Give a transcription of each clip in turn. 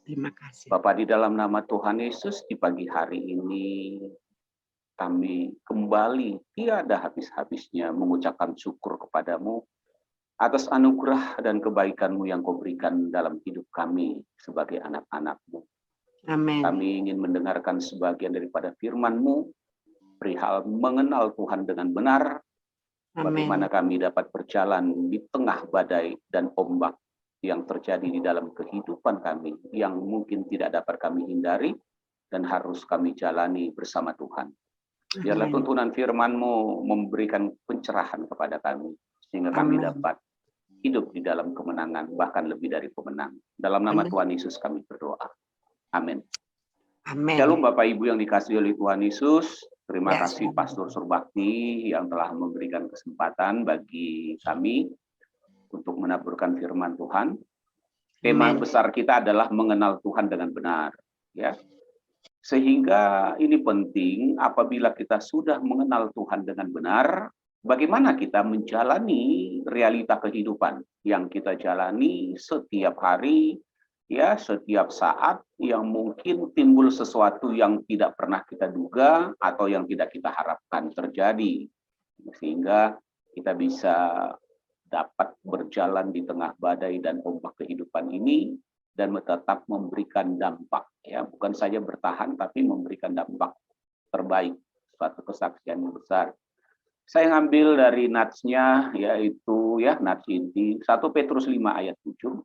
Terima kasih. Bapak, di dalam nama Tuhan Yesus, di pagi hari ini kami kembali tiada habis-habisnya mengucapkan syukur kepadamu atas anugerah dan kebaikan-Mu yang Kau berikan dalam hidup kami sebagai anak-anak-Mu. Amin. Kami ingin mendengarkan sebagian daripada firman-Mu perihal mengenal Tuhan dengan benar, bagaimana kami dapat berjalan di tengah badai dan ombak yang terjadi di dalam kehidupan kami, yang mungkin tidak dapat kami hindari dan harus kami jalani bersama Tuhan. Biarlah tuntunan firman-Mu memberikan pencerahan kepada kami, sehingga kami dapat hidup di dalam kemenangan, bahkan lebih dari pemenang. Dalam nama Tuhan Yesus kami berdoa. Amin. Amin. Shalom Bapak Ibu yang dikasihi oleh Tuhan Yesus. Terima kasih Pastor Surbakti yang telah memberikan kesempatan bagi kami untuk menaburkan firman Tuhan. Tema besar kita adalah mengenal Tuhan dengan benar, ya. Sehingga ini penting apabila kita sudah mengenal Tuhan dengan benar, bagaimana kita menjalani realita kehidupan yang kita jalani setiap hari, ya, setiap saat yang mungkin timbul sesuatu yang tidak pernah kita duga atau yang tidak kita harapkan terjadi. Sehingga kita bisa dapat berjalan di tengah badai dan ombak kehidupan ini dan tetap memberikan dampak, ya, bukan saja bertahan tapi memberikan dampak terbaik, suatu kesaksian yang besar. Saya ngambil dari nats-nya, yaitu nats inti 1 Petrus 5 ayat 7.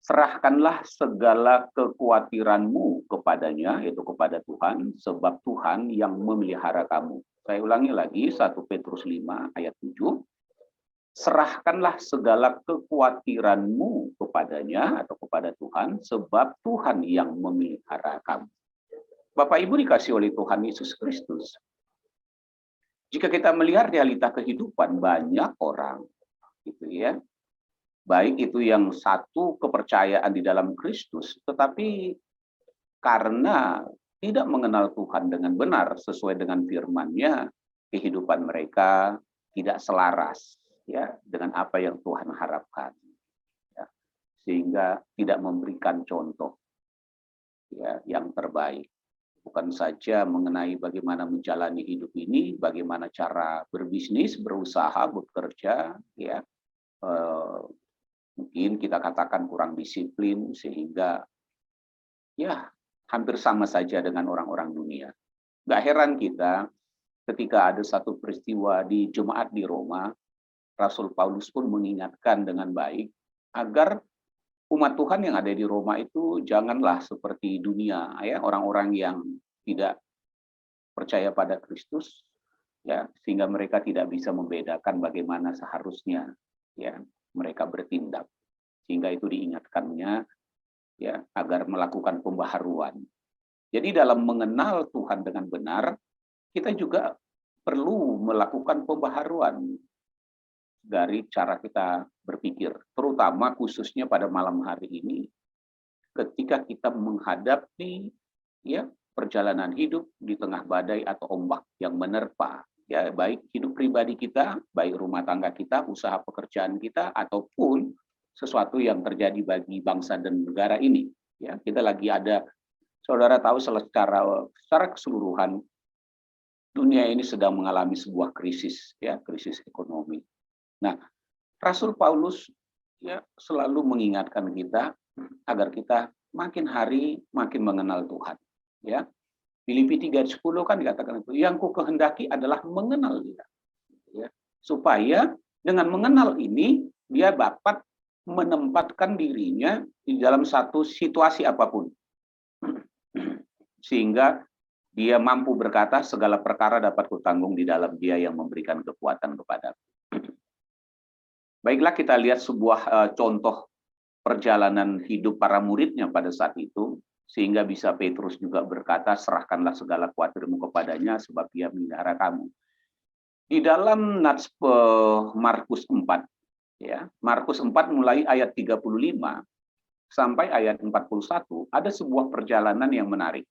Serahkanlah segala kekhawatiranmu kepadanya, yaitu kepada Tuhan, sebab Tuhan yang memelihara kamu. Saya ulangi lagi 1 Petrus 5 ayat 7. Serahkanlah segala kekhawatiranmu kepadanya atau kepada Tuhan, sebab Tuhan yang memelihara kamu. Bapak Ibu dikasih oleh Tuhan Yesus Kristus. Jika kita melihat realita kehidupan banyak orang, gitu ya, baik itu yang satu kepercayaan di dalam Kristus, tetapi karena tidak mengenal Tuhan dengan benar sesuai dengan firman-Nya, kehidupan mereka tidak selaras, ya, dengan apa yang Tuhan harapkan, ya, sehingga tidak memberikan contoh, ya, yang terbaik. Bukan saja mengenai bagaimana menjalani hidup ini, bagaimana cara berbisnis, berusaha, bekerja, ya, mungkin kita katakan kurang disiplin sehingga ya hampir sama saja dengan orang-orang dunia. Gak heran kita ketika ada satu peristiwa di jemaat di Roma, Rasul Paulus pun mengingatkan dengan baik agar umat Tuhan yang ada di Roma itu janganlah seperti dunia, ya, orang-orang yang tidak percaya pada Kristus, ya, sehingga mereka tidak bisa membedakan bagaimana seharusnya, ya, mereka bertindak. Sehingga itu diingatkannya, ya, agar melakukan pembaharuan. Jadi dalam mengenal Tuhan dengan benar, kita juga perlu melakukan pembaharuan dari cara kita berpikir, terutama khususnya pada malam hari ini, ketika kita menghadapi, ya, perjalanan hidup di tengah badai atau ombak yang menerpa, ya, baik hidup pribadi kita, baik rumah tangga kita, usaha pekerjaan kita, ataupun sesuatu yang terjadi bagi bangsa dan negara ini. Ya, kita lagi ada, saudara tahu secara keseluruhan dunia ini sedang mengalami sebuah krisis, ya, krisis ekonomi. Nah, Rasul Paulus, ya, selalu mengingatkan kita agar kita makin hari makin mengenal Tuhan, ya. Filipi 3:10 kan dikatakan itu, yang ku kehendaki adalah mengenal Dia, ya, supaya dengan mengenal ini dia dapat menempatkan dirinya di dalam satu situasi apapun, sehingga dia mampu berkata segala perkara dapat kutanggung di dalam Dia yang memberikan kekuatan kepadaku. Baiklah, kita lihat sebuah contoh perjalanan hidup para muridnya pada saat itu, sehingga bisa Petrus juga berkata, serahkanlah segala khawatirmu kepadanya, sebab Dia memelihara kamu. Di dalam nats Markus 4, ya, Markus 4 mulai ayat 35 sampai ayat 41, ada sebuah perjalanan yang menarik.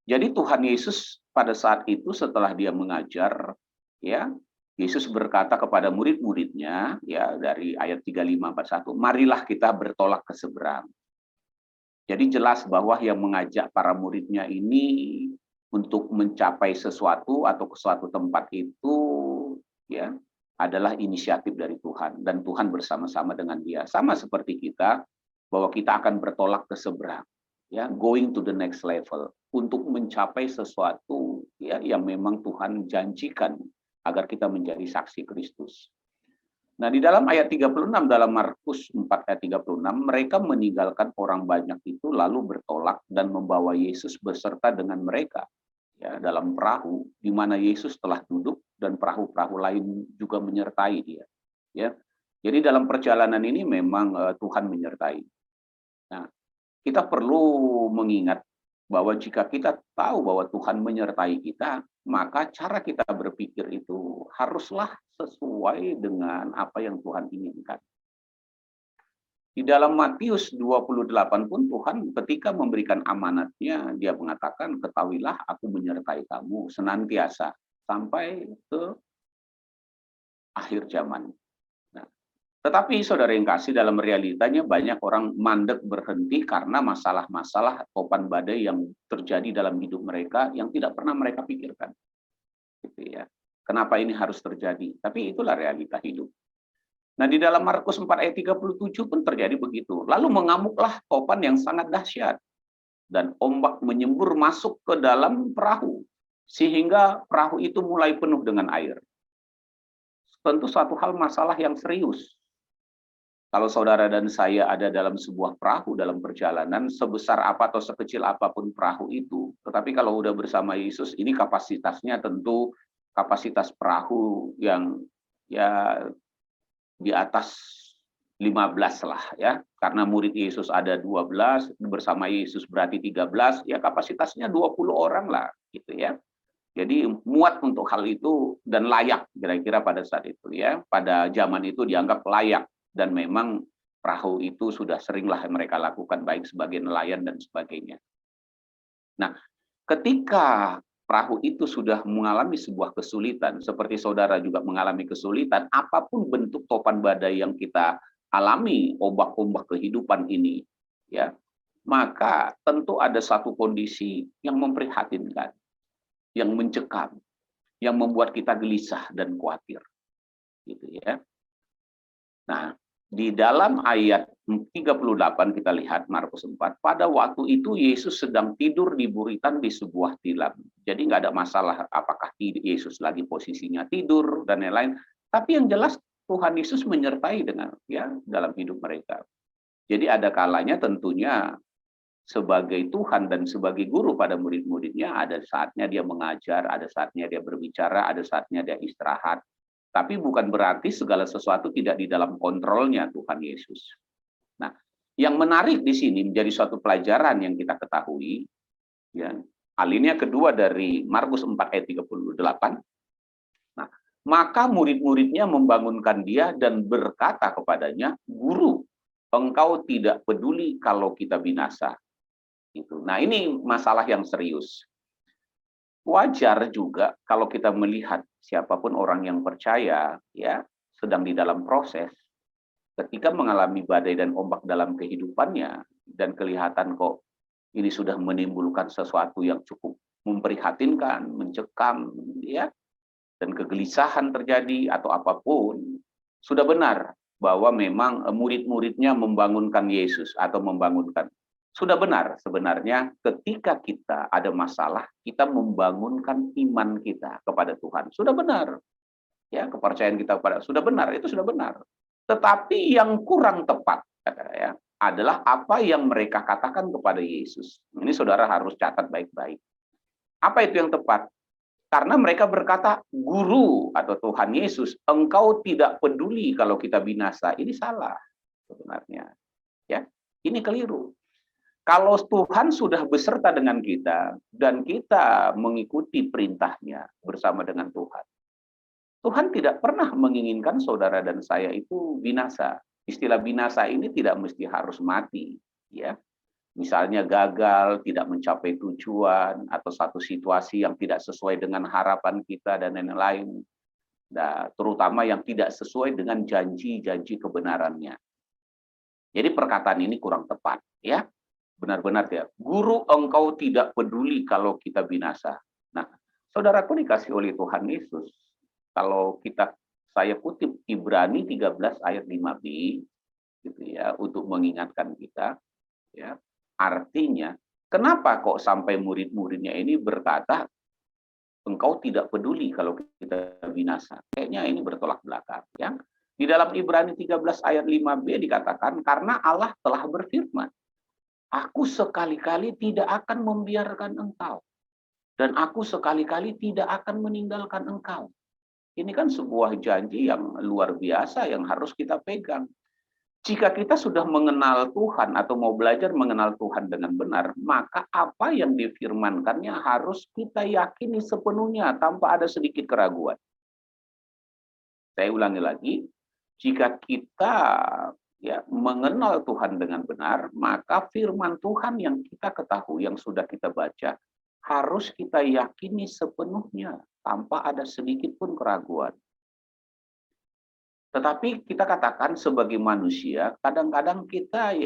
Jadi Tuhan Yesus pada saat itu setelah Dia mengajar, ya, Yesus berkata kepada murid-muridnya, ya, dari ayat 35-41, marilah kita bertolak ke seberang. Jadi jelas bahwa yang mengajak para muridnya ini untuk mencapai sesuatu atau ke suatu tempat itu ya adalah inisiatif dari Tuhan, dan Tuhan bersama-sama dengan dia. Sama seperti kita, bahwa kita akan bertolak ke seberang, ya, going to the next level untuk mencapai sesuatu ya yang memang Tuhan janjikan agar kita menjadi saksi Kristus. Nah, di dalam ayat 36 dalam Markus 4 ayat 36, mereka meninggalkan orang banyak itu lalu bertolak dan membawa Yesus beserta dengan mereka ya dalam perahu di mana Yesus telah duduk dan perahu-perahu lain juga menyertai dia. Ya. Jadi dalam perjalanan ini memang Tuhan menyertai. Nah, kita perlu mengingat bahwa jika kita tahu bahwa Tuhan menyertai kita, maka cara kita berpikir itu haruslah sesuai dengan apa yang Tuhan inginkan. Di dalam Matius 28 pun Tuhan ketika memberikan amanatnya, dia mengatakan, ketahuilah aku menyertai kamu senantiasa sampai ke akhir zaman. Nah, tetapi saudara yang kasih, dalam realitanya banyak orang mandek berhenti karena masalah-masalah topan badai yang terjadi dalam hidup mereka yang tidak pernah mereka pikirkan. Gitu ya. Kenapa ini harus terjadi? Tapi itulah realita hidup. Nah, di dalam Markus 4 ayat 37 pun terjadi begitu. Lalu mengamuklah topan yang sangat dahsyat. Dan ombak menyembur masuk ke dalam perahu. Sehingga perahu itu mulai penuh dengan air. Tentu suatu hal masalah yang serius. Kalau saudara dan saya ada dalam sebuah perahu dalam perjalanan, sebesar apa atau sekecil apapun perahu itu, tetapi kalau udah bersama Yesus, ini kapasitasnya tentu kapasitas perahu yang ya di atas 15 lah ya, karena murid Yesus ada 12, bersama Yesus berarti 13, ya kapasitasnya 20 orang lah gitu ya. Jadi muat untuk hal itu dan layak kira-kira pada saat itu ya. Pada zaman itu dianggap layak, dan memang perahu itu sudah seringlah mereka lakukan baik sebagai nelayan dan sebagainya. Nah, ketika perahu itu sudah mengalami sebuah kesulitan, seperti saudara juga mengalami kesulitan, apapun bentuk topan badai yang kita alami, ombak-ombak kehidupan ini, ya, maka tentu ada satu kondisi yang memprihatinkan, yang mencekam, yang membuat kita gelisah dan khawatir, gitu ya. Nah, di dalam ayat 38 kita lihat Markus 4, pada waktu itu Yesus sedang tidur di buritan di sebuah tilam. Jadi nggak ada masalah apakah Yesus lagi posisinya tidur dan lain-lain. Tapi yang jelas Tuhan Yesus menyertai dengan ya dalam hidup mereka. Jadi ada kalanya tentunya sebagai Tuhan dan sebagai guru pada murid-muridnya, ada saatnya dia mengajar, ada saatnya dia berbicara, ada saatnya dia istirahat. Tapi bukan berarti segala sesuatu tidak di dalam kontrolnya Tuhan Yesus. Nah, yang menarik di sini menjadi suatu pelajaran yang kita ketahui, ya, alinea kedua dari Markus 4 ayat 38. Nah, maka murid-muridnya membangunkan dia dan berkata kepadanya, Guru, engkau tidak peduli kalau kita binasa. Gitu. Nah, ini masalah yang serius. Wajar juga kalau kita melihat siapapun orang yang percaya ya sedang di dalam proses, ketika mengalami badai dan ombak dalam kehidupannya dan kelihatan kok ini sudah menimbulkan sesuatu yang cukup memprihatinkan, mencekam ya, dan kegelisahan terjadi atau apapun, sudah benar bahwa memang murid-muridnya membangunkan Yesus atau membangunkan. Sudah benar sebenarnya ketika kita ada masalah, kita membangunkan iman kita kepada Tuhan. Sudah benar. Ya, kepercayaan kita kepada sudah benar, itu sudah benar. Tetapi yang kurang tepat ya, adalah apa yang mereka katakan kepada Yesus. Ini saudara harus catat baik-baik. Apa itu yang tepat? Karena mereka berkata, Guru atau Tuhan Yesus, engkau tidak peduli kalau kita binasa. Ini salah sebenarnya. Ya, ini keliru. Kalau Tuhan sudah beserta dengan kita dan kita mengikuti perintahnya bersama dengan Tuhan, Tuhan tidak pernah menginginkan saudara dan saya itu binasa. Istilah binasa ini tidak mesti harus mati, ya. Misalnya gagal, tidak mencapai tujuan, atau satu situasi yang tidak sesuai dengan harapan kita dan lain-lain. Nah, terutama yang tidak sesuai dengan janji-janji kebenarannya. Jadi perkataan ini kurang tepat, ya. benar-benar ya, guru engkau tidak peduli kalau kita binasa. Nah, saudaraku dikasih oleh Tuhan Yesus, kalau saya kutip Ibrani 13 ayat 5b, gitu ya, untuk mengingatkan kita, ya, artinya, kenapa kok sampai murid-muridnya ini berkata, engkau tidak peduli kalau kita binasa? Kayaknya ini bertolak belakang. Ya. Di dalam Ibrani 13 ayat 5b dikatakan, karena Allah telah berfirman, aku sekali-kali tidak akan membiarkan engkau. Dan aku sekali-kali tidak akan meninggalkan engkau. Ini kan sebuah janji yang luar biasa yang harus kita pegang. Jika kita sudah mengenal Tuhan atau mau belajar mengenal Tuhan dengan benar, maka apa yang difirmankannya harus kita yakini sepenuhnya tanpa ada sedikit keraguan. Saya ulangi lagi, jika kita mengenal Tuhan dengan benar, maka firman Tuhan yang kita ketahui, yang sudah kita baca, harus kita yakini sepenuhnya tanpa ada sedikit pun keraguan. Tetapi kita katakan sebagai manusia, kadang-kadang kita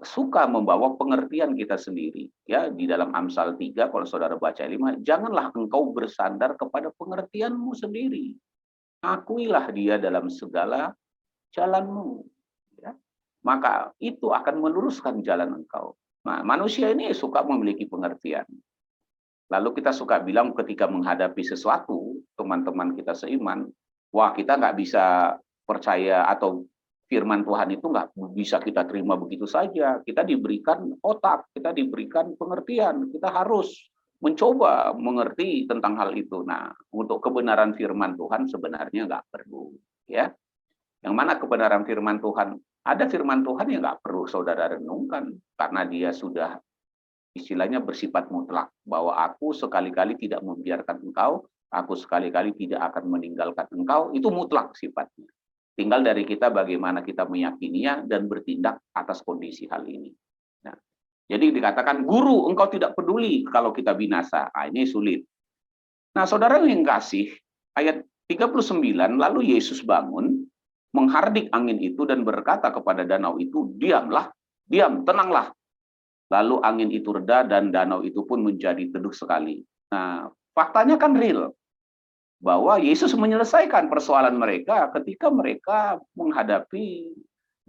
suka membawa pengertian kita sendiri. Ya, di dalam Amsal 3, kalau saudara baca 5, janganlah engkau bersandar kepada pengertianmu sendiri. Akuilah dia dalam segala jalanmu. Ya. Maka itu akan meluruskan jalan engkau. Nah, manusia ini suka memiliki pengertian. Lalu kita suka bilang ketika menghadapi sesuatu, teman-teman kita seiman, wah kita nggak bisa percaya atau firman Tuhan itu nggak bisa kita terima begitu saja. Kita diberikan otak, kita diberikan pengertian, kita harus mencoba mengerti tentang hal itu. Nah, untuk kebenaran firman Tuhan sebenarnya nggak perlu. Ya, yang mana kebenaran firman Tuhan? Ada firman Tuhan yang nggak perlu saudara renungkan, karena dia sudah istilahnya bersifat mutlak, bahwa aku sekali-kali tidak membiarkan engkau, aku sekali-kali tidak akan meninggalkan engkau, itu mutlak sifatnya. Tinggal dari kita bagaimana kita meyakininya dan bertindak atas kondisi hal ini. Nah, jadi dikatakan, guru engkau tidak peduli kalau kita binasa. Nah, ini sulit. Nah, saudara yang kasih, ayat 39, lalu Yesus bangun, menghardik angin itu dan berkata kepada danau itu, diamlah, diam, tenanglah. Lalu angin itu reda dan danau itu pun menjadi teduh sekali. Nah, faktanya kan real. Bahwa Yesus menyelesaikan persoalan mereka ketika mereka menghadapi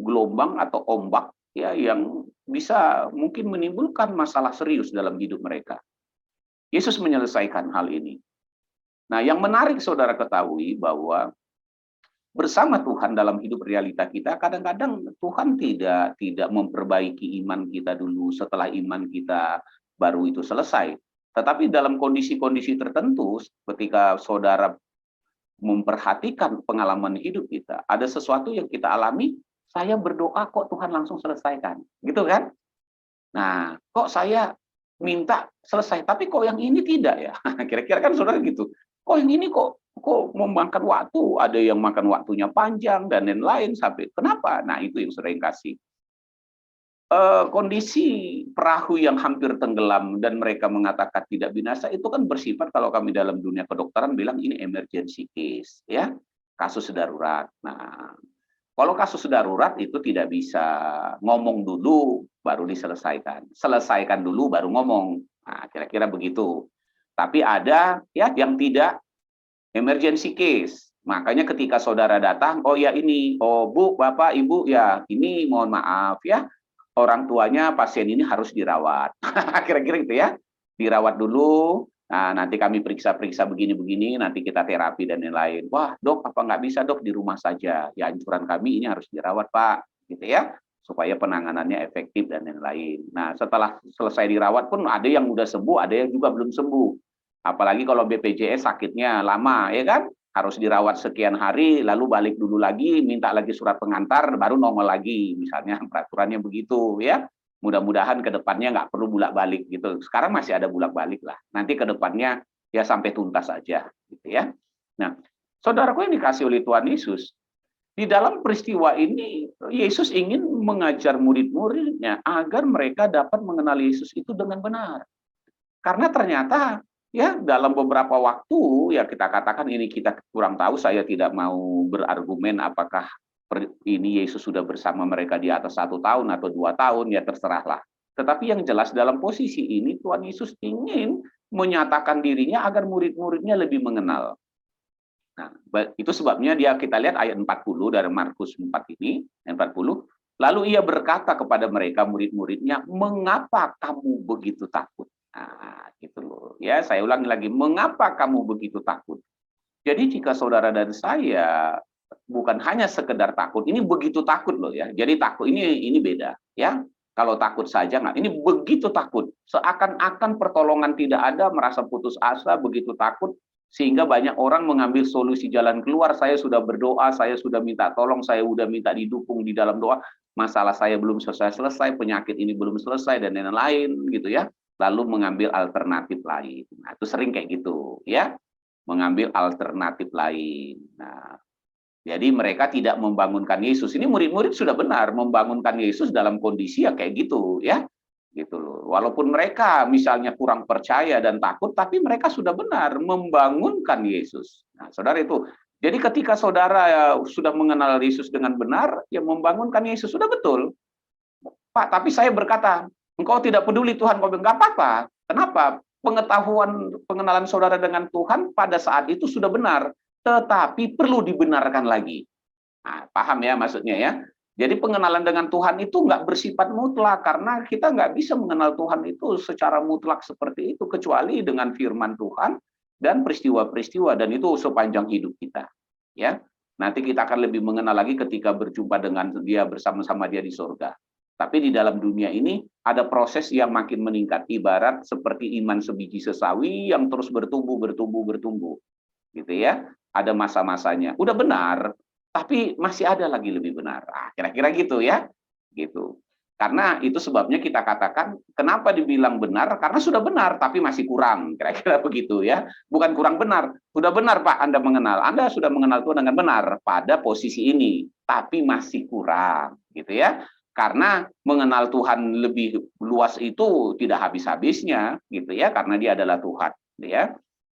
gelombang atau ombak ya yang bisa mungkin menimbulkan masalah serius dalam hidup mereka. Yesus menyelesaikan hal ini. Nah, yang menarik saudara ketahui bahwa bersama Tuhan dalam hidup realita kita, kadang-kadang Tuhan tidak memperbaiki iman kita dulu setelah iman kita baru itu selesai. Tetapi dalam kondisi-kondisi tertentu, ketika saudara memperhatikan pengalaman hidup kita, ada sesuatu yang kita alami, saya berdoa kok Tuhan langsung selesaikan. Gitu kan? Nah, kok saya minta selesai, tapi kok yang ini tidak ya? Kira-kira kan saudara gitu. Kok yang ini kok memakan waktu, ada yang makan waktunya panjang dan lain-lain sampai kenapa? Nah, itu yang sering kasih. Kondisi perahu yang hampir tenggelam dan mereka mengatakan tidak binasa itu kan bersifat kalau kami dalam dunia kedokteran bilang ini emergency case, ya, kasus darurat. Nah, kalau kasus darurat itu tidak bisa ngomong dulu baru diselesaikan, selesaikan dulu baru ngomong. Nah, kira-kira begitu. Tapi ada ya yang tidak emergency case. Makanya ketika saudara datang, oh ya ini, oh Bu, Bapak, Ibu, ya ini mohon maaf ya, orang tuanya pasien ini harus dirawat. Kira-kira gitu ya. Dirawat dulu, nah nanti kami periksa-periksa begini-begini, nanti kita terapi dan lain-lain. Wah dok, apa nggak bisa dok di rumah saja? Ya anjuran kami ini harus dirawat Pak, gitu ya. Supaya penanganannya efektif dan lain-lain. Nah setelah selesai dirawat pun ada yang udah sembuh, ada yang juga belum sembuh. Apalagi kalau BPJS sakitnya lama, ya kan? Harus dirawat sekian hari, lalu balik dulu lagi, minta lagi surat pengantar, baru nongol lagi. Misalnya peraturannya begitu, ya. Mudah-mudahan ke depannya nggak perlu bolak-balik gitu. Sekarang masih ada bolak-balik lah. Nanti ke depannya ya sampai tuntas saja, gitu ya. Nah, saudaraku yang dikasih oleh Tuhan Yesus, di dalam peristiwa ini Yesus ingin mengajar murid-muridnya agar mereka dapat mengenal Yesus itu dengan benar. Karena ternyata ya dalam beberapa waktu ya kita katakan ini kita kurang tahu, saya tidak mau berargumen apakah ini Yesus sudah bersama mereka di atas 1 tahun atau 2 tahun, ya terserahlah. Tetapi yang jelas dalam posisi ini Tuhan Yesus ingin menyatakan dirinya agar murid-muridnya lebih mengenal. Nah, itu sebabnya kita lihat ayat 40 dari Markus 4 ini, ayat 40. Lalu ia berkata kepada mereka murid-muridnya, mengapa kamu begitu takut? Nah, gitu loh. Ya, saya ulangi lagi, mengapa kamu begitu takut? Jadi jika saudara dan saya bukan hanya sekedar takut, ini begitu takut loh ya. Jadi takut ini beda ya. Kalau takut saja nggak, ini begitu takut. Seakan-akan pertolongan tidak ada, merasa putus asa, begitu takut sehingga banyak orang mengambil solusi jalan keluar. Saya sudah berdoa, saya sudah minta tolong, saya sudah minta didukung di dalam doa. Masalah saya belum selesai, penyakit ini belum selesai dan lain-lain gitu ya. Lalu mengambil alternatif lain. Nah, itu sering kayak gitu ya. Mengambil alternatif lain. Nah, jadi mereka tidak membangunkan Yesus. Ini murid-murid sudah benar membangunkan Yesus dalam kondisi yang kayak gitu ya. Gitu loh. Walaupun mereka misalnya kurang percaya dan takut, tapi mereka sudah benar membangunkan Yesus. Nah, saudara itu. Jadi ketika saudara sudah mengenal Yesus dengan benar, ya membangunkan Yesus sudah betul. Pak, tapi saya berkata, engkau tidak peduli Tuhan, kau bilang, enggak apa-apa. Kenapa? Pengenalan saudara dengan Tuhan pada saat itu sudah benar, tetapi perlu dibenarkan lagi. Nah, paham ya maksudnya ya? Jadi pengenalan dengan Tuhan itu nggak bersifat mutlak, karena kita nggak bisa mengenal Tuhan itu secara mutlak seperti itu, kecuali dengan firman Tuhan dan peristiwa-peristiwa, dan itu sepanjang hidup kita. Ya, nanti kita akan lebih mengenal lagi ketika berjumpa dengan dia, bersama-sama dia di surga. Tapi di dalam dunia ini ada proses yang makin meningkat, ibarat seperti iman sebiji sesawi yang terus bertumbuh, gitu ya. Ada masa-masanya. Udah benar, tapi masih ada lagi lebih benar. Kira-kira gitu ya, gitu. Karena itu sebabnya kita katakan, kenapa dibilang benar? Karena sudah benar, tapi masih kurang. Kira-kira begitu ya. Bukan kurang benar. Sudah benar Pak, Anda mengenal. Anda sudah mengenal Tuhan dengan benar pada posisi ini, tapi masih kurang, gitu ya. Karena mengenal Tuhan lebih luas itu tidak habis-habisnya, gitu ya, karena dia adalah Tuhan, gitu ya.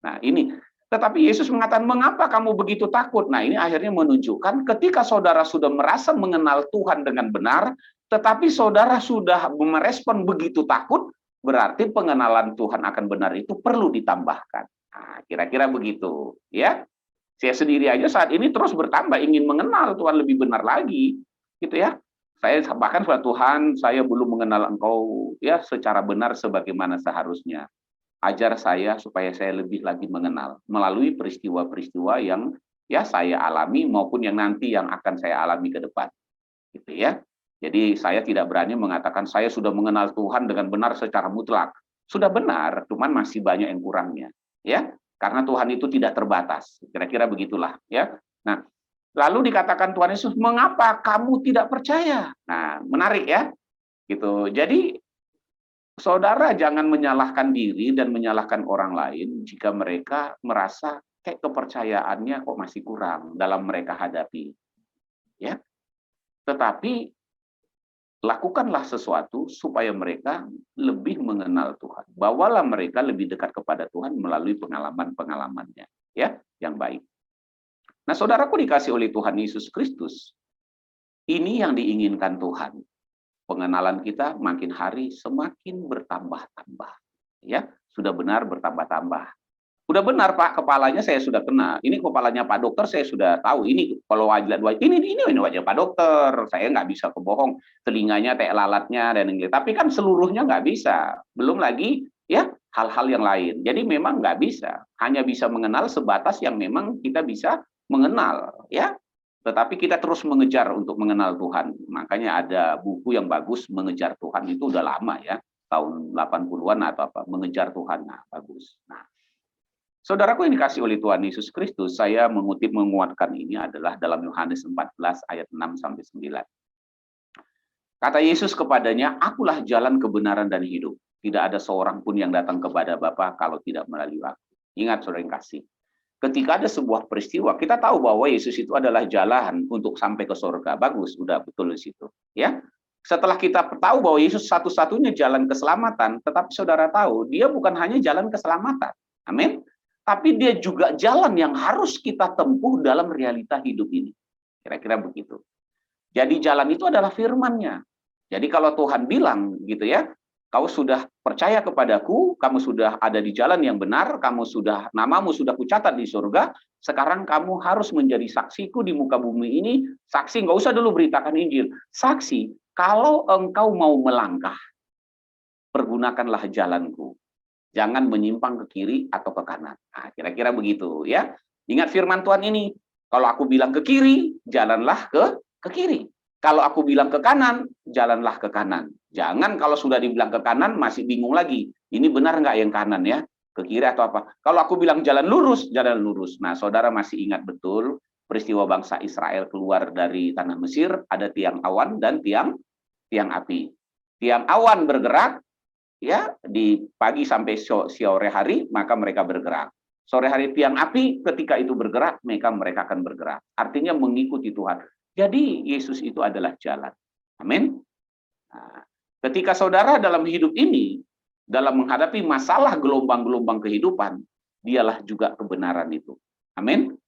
Nah, ini. Tetapi Yesus mengatakan, mengapa kamu begitu takut? Nah, ini akhirnya menunjukkan ketika saudara sudah merasa mengenal Tuhan dengan benar, tetapi saudara sudah merespon begitu takut, berarti pengenalan Tuhan akan benar itu perlu ditambahkan. Nah, kira-kira begitu, ya. Saya sendiri aja saat ini terus bertambah ingin mengenal Tuhan lebih benar lagi, gitu ya. Saya bahkan kepada Tuhan, saya belum mengenal Engkau ya secara benar sebagaimana seharusnya. Ajar saya supaya saya lebih lagi mengenal melalui peristiwa-peristiwa yang ya saya alami maupun yang nanti yang akan saya alami ke depan. Gitu ya. Jadi saya tidak berani mengatakan saya sudah mengenal Tuhan dengan benar secara mutlak. Sudah benar, cuman masih banyak yang kurangnya, ya. Karena Tuhan itu tidak terbatas. Kira-kira begitulah, ya. Nah, lalu dikatakan Tuhan Yesus, mengapa kamu tidak percaya? Nah, menarik ya. Gitu. Jadi saudara jangan menyalahkan diri dan menyalahkan orang lain jika mereka merasa kayak kepercayaannya kok masih kurang dalam mereka hadapi. Ya. Tetapi lakukanlah sesuatu supaya mereka lebih mengenal Tuhan. Bawalah mereka lebih dekat kepada Tuhan melalui pengalaman-pengalamannya, ya, yang baik. Nah, saudaraku dikasih oleh Tuhan Yesus Kristus, ini yang diinginkan Tuhan. Pengenalan kita makin hari semakin bertambah-tambah. Ya, sudah benar bertambah-tambah. Udah benar Pak, kepalanya saya sudah kena. Ini kepalanya Pak Dokter saya sudah tahu. Ini kalau wajah ini wajah Pak Dokter. Saya nggak bisa kebohong. Telinganya kayak lalatnya dan ini. Tapi kan seluruhnya nggak bisa. Belum lagi ya hal-hal yang lain. Jadi memang nggak bisa. Hanya bisa mengenal sebatas yang memang kita bisa mengenal. Ya. Tetapi kita terus mengejar untuk mengenal Tuhan. Makanya ada buku yang bagus, Mengejar Tuhan, itu udah lama ya. Tahun 80-an atau apa. Mengejar Tuhan. Nah, bagus. Nah, saudaraku yang dikasih oleh Tuhan Yesus Kristus, saya menguatkan ini adalah dalam Yohanes 14 ayat 6-9. Kata Yesus kepadanya, akulah jalan kebenaran dan hidup. Tidak ada seorang pun yang datang kepada Bapa kalau tidak melalui aku. Ingat saudara yang kasih. Ketika ada sebuah peristiwa, kita tahu bahwa Yesus itu adalah jalan untuk sampai ke surga. Bagus, udah betul di situ. Ya. Setelah kita tahu bahwa Yesus satu-satunya jalan keselamatan, tetapi saudara tahu, dia bukan hanya jalan keselamatan. Amin. Tapi dia juga jalan yang harus kita tempuh dalam realita hidup ini. Kira-kira begitu. Jadi jalan itu adalah firman-Nya. Jadi kalau Tuhan bilang gitu ya, kau sudah percaya kepadaku, kamu sudah ada di jalan yang benar, namamu sudah kucatat di surga, sekarang kamu harus menjadi saksiku di muka bumi ini. Saksi, nggak usah dulu beritakan Injil. Saksi, kalau engkau mau melangkah, pergunakanlah jalanku. Jangan menyimpang ke kiri atau ke kanan. Nah, kira-kira begitu ya. Ingat firman Tuhan ini. Kalau aku bilang ke kiri, jalanlah ke kiri. Kalau aku bilang ke kanan, jalanlah ke kanan. Jangan kalau sudah dibilang ke kanan, masih bingung lagi. Ini benar nggak yang kanan ya? Ke kiri atau apa? Kalau aku bilang jalan lurus, jalan lurus. Nah, saudara masih ingat betul peristiwa bangsa Israel keluar dari tanah Mesir, ada tiang awan dan tiang api. Tiang awan bergerak, ya di pagi sampai sore hari, maka mereka bergerak. Sore hari tiang api, ketika itu bergerak, mereka akan bergerak. Artinya mengikuti Tuhan. Jadi Yesus itu adalah jalan. Amin. Nah, ketika saudara dalam hidup ini, dalam menghadapi masalah gelombang-gelombang kehidupan, dialah juga kebenaran itu. Amin.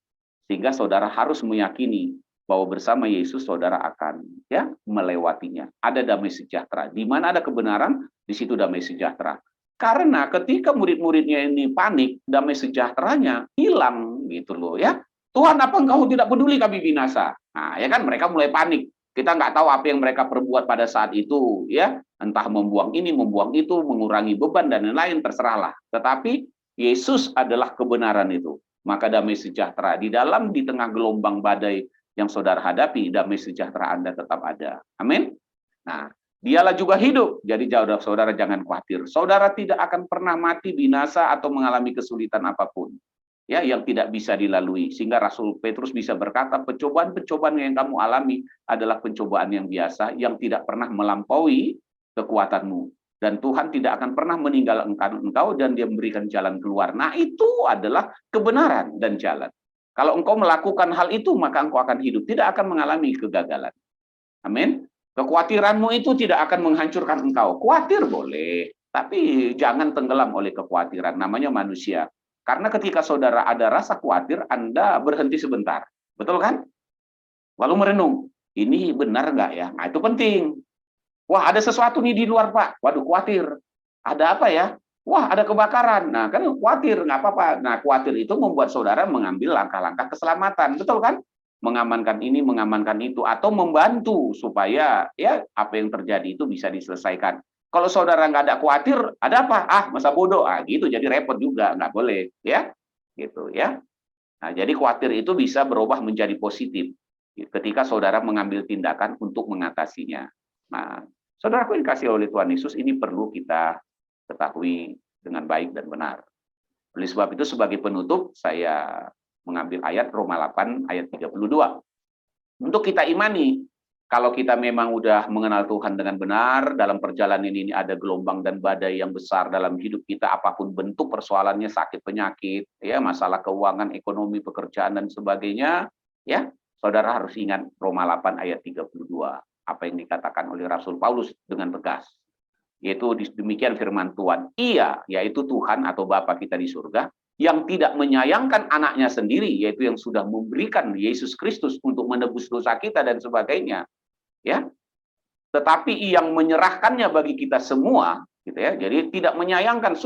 Sehingga saudara harus meyakini bahwa bersama Yesus saudara akan ya melewatinya. Ada damai sejahtera. Di mana ada kebenaran, di situ damai sejahtera. Karena ketika murid-muridnya ini panik, damai sejahteranya hilang gitu loh ya. Tuhan, apa engkau tidak peduli kami binasa? Nah, ya kan mereka mulai panik. Kita nggak tahu apa yang mereka perbuat pada saat itu, ya. Entah membuang ini, membuang itu, mengurangi beban dan lain-lain, terserahlah. Tetapi Yesus adalah kebenaran itu. Maka damai sejahtera di tengah gelombang badai yang saudara hadapi, damai sejahtera Anda tetap ada. Amin. Nah, dialah juga hidup. Jadi saudara jangan khawatir. Saudara tidak akan pernah mati, binasa, atau mengalami kesulitan apapun ya yang tidak bisa dilalui. Sehingga Rasul Petrus bisa berkata, pencobaan-pencobaan yang kamu alami adalah pencobaan yang biasa, yang tidak pernah melampaui kekuatanmu. Dan Tuhan tidak akan pernah meninggalkan engkau, dan Dia memberikan jalan keluar. Nah, itu adalah kebenaran dan jalan. Kalau engkau melakukan hal itu, maka engkau akan hidup, tidak akan mengalami kegagalan. Amin. Kekhawatiranmu itu tidak akan menghancurkan engkau. Khawatir boleh, tapi jangan tenggelam oleh kekhawatiran. Namanya manusia. Karena ketika saudara ada rasa khawatir, Anda berhenti sebentar. Betul kan? Lalu merenung, ini benar nggak ya? Nah, itu penting. Wah, ada sesuatu nih di luar, Pak. Waduh, khawatir. Ada apa ya? Wah, ada kebakaran. Nah, kan khawatir, nggak apa-apa. Nah, khawatir itu membuat saudara mengambil langkah-langkah keselamatan. Betul kan? Mengamankan ini, mengamankan itu, atau membantu supaya ya apa yang terjadi itu bisa diselesaikan. Kalau saudara nggak ada khawatir, ada apa? Ah, masa bodoh. Ah, gitu. Jadi repot juga, nggak boleh, ya. Gitu ya. Nah, jadi khawatir itu bisa berubah menjadi positif ketika saudara mengambil tindakan untuk mengatasinya. Nah, saudaraku yang dikasihi oleh Tuhan Yesus, ini perlu kita ketahui dengan baik dan benar. Oleh sebab itu, sebagai penutup, saya mengambil ayat Roma 8 ayat 32. Untuk kita imani, kalau kita memang udah mengenal Tuhan dengan benar, dalam perjalanan ini ada gelombang dan badai yang besar dalam hidup kita, apapun bentuk persoalannya, sakit, penyakit, ya, masalah keuangan, ekonomi, pekerjaan, dan sebagainya, ya, saudara harus ingat Roma 8 ayat 32, apa yang dikatakan oleh Rasul Paulus dengan tegas. Yaitu demikian firman Tuhan, Ia, yaitu Tuhan atau Bapa kita di surga, yang tidak menyayangkan anaknya sendiri, yaitu yang sudah memberikan Yesus Kristus untuk menebus dosa kita dan sebagainya, ya. Tetapi yang menyerahkannya bagi kita semua, gitu ya. Jadi tidak menyayangkan,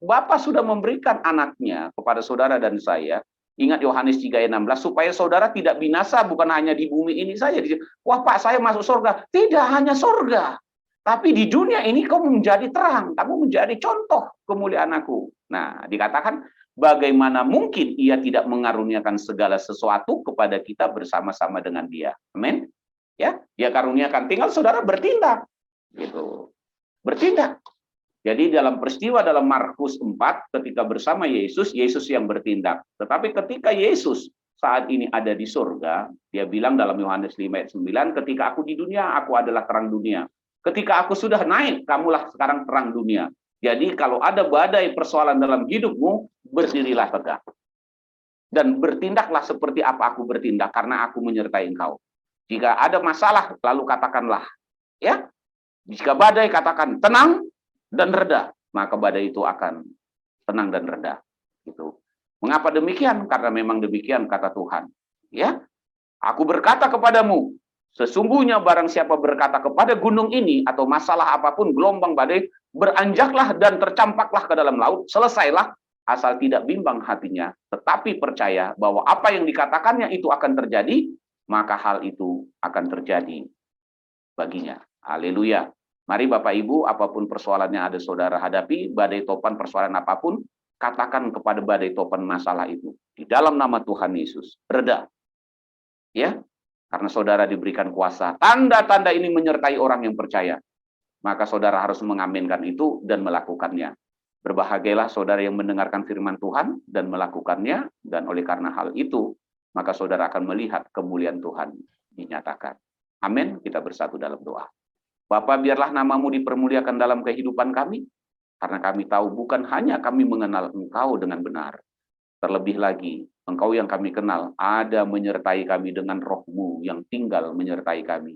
Bapa sudah memberikan anaknya kepada saudara dan saya. Ingat Yohanes 3:16, supaya saudara tidak binasa, bukan hanya di bumi ini saja. Wah, Pak, saya masuk surga. Tidak hanya surga, tapi di dunia ini kamu menjadi terang, kamu menjadi contoh kemuliaan aku. Nah, dikatakan bagaimana mungkin Ia tidak mengaruniakan segala sesuatu kepada kita bersama-sama dengan Dia. Amin. Ya, Dia karuniakan, tinggal saudara bertindak. Gitu. Bertindak. Jadi dalam peristiwa dalam Markus 4 ketika bersama Yesus, Yesus yang bertindak. Tetapi ketika Yesus saat ini ada di surga, Dia bilang dalam Yohanes 5 ayat 9, ketika aku di dunia, aku adalah terang dunia. Ketika aku sudah naik, kamulah sekarang terang dunia. Jadi kalau ada badai persoalan dalam hidupmu, berdirilah tegak. Dan bertindaklah seperti apa aku bertindak, karena aku menyertai engkau. Jika ada masalah, lalu katakanlah. Ya, jika badai, katakan tenang dan reda. Maka badai itu akan tenang dan reda. Gitu. Mengapa demikian? Karena memang demikian kata Tuhan. Ya, aku berkata kepadamu, Sesungguhnya barang siapa berkata kepada gunung ini atau masalah apapun, gelombang badai, beranjaklah dan tercampaklah ke dalam laut, selesailah, asal tidak bimbang hatinya, tetapi percaya bahwa apa yang dikatakannya itu akan terjadi, maka hal itu akan terjadi baginya. Haleluya. Mari Bapak Ibu, apapun persoalan yang ada saudara hadapi, badai topan persoalan apapun, katakan kepada badai topan masalah itu, di dalam nama Tuhan Yesus, reda. Ya, karena saudara diberikan kuasa. Tanda-tanda ini menyertai orang yang percaya. Maka saudara harus mengaminkan itu dan melakukannya. Berbahagialah saudara yang mendengarkan firman Tuhan dan melakukannya. Dan oleh karena hal itu, maka saudara akan melihat kemuliaan Tuhan dinyatakan. Amin. Kita bersatu dalam doa. Bapa, biarlah namamu dipermuliakan dalam kehidupan kami. Karena kami tahu bukan hanya kami mengenal Engkau dengan benar. Terlebih lagi, Engkau yang kami kenal ada menyertai kami dengan roh-Mu yang tinggal menyertai kami.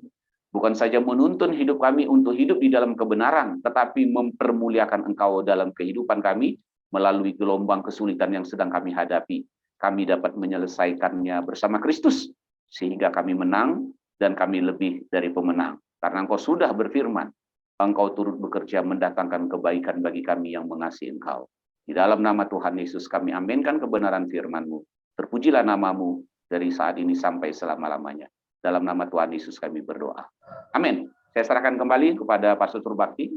Bukan saja menuntun hidup kami untuk hidup di dalam kebenaran, tetapi mempermuliakan Engkau dalam kehidupan kami melalui gelombang kesulitan yang sedang kami hadapi. Kami dapat menyelesaikannya bersama Kristus, sehingga kami menang dan kami lebih dari pemenang. Karena Engkau sudah berfirman, Engkau turut bekerja mendatangkan kebaikan bagi kami yang mengasihi Engkau. Di dalam nama Tuhan Yesus kami aminkan kebenaran firman-Mu. Terpujilah namamu dari saat ini sampai selama-lamanya. Dalam nama Tuhan Yesus kami berdoa. Amin. Saya serahkan kembali kepada Pastor Bakti.